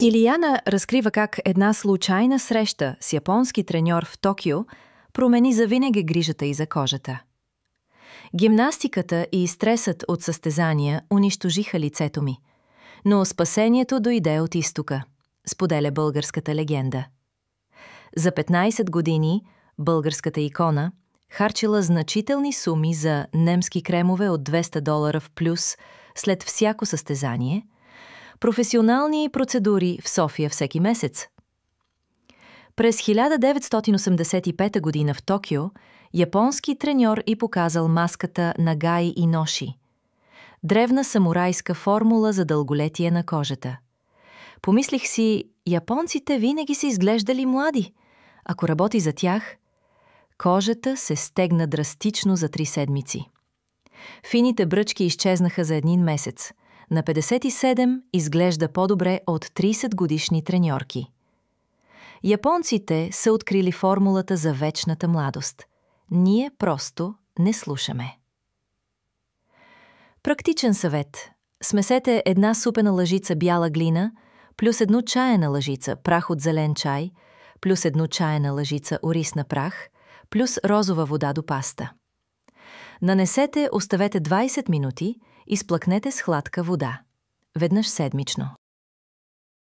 Илияна разкрива как една случайна среща с японски треньор в Токио промени завинаги грижата й за кожата. Гимнастиката и стресът от състезания унищожиха лицето ми, но спасението дойде от изтока, споделя българската легенда. За 15 години българската икона харчила значителни суми за немски кремове от $200 в плюс след всяко състезание, професионални процедури в София всеки месец. През 1985 година в Токио японски треньор й показал маската Нагаи Иноши – древна самурайска формула за дълголетие на кожата. Помислих си, японците винаги са изглеждали млади. Ако работи за тях, кожата се стегна драстично за 3 седмици. Фините бръчки изчезнаха за 1 месец. На 57 изглежда по-добре от 30-годишни треньорки. Японците са открили формулата за вечната младост. Ние просто не слушаме. Практичен съвет. Смесете 1 супена лъжица бяла глина плюс 1 чайна лъжица прах от зелен чай плюс 1 чайна лъжица орисна прах плюс розова вода до паста. Нанесете, оставете 20 минути и сплъкнете с хладка вода. Веднъж седмично.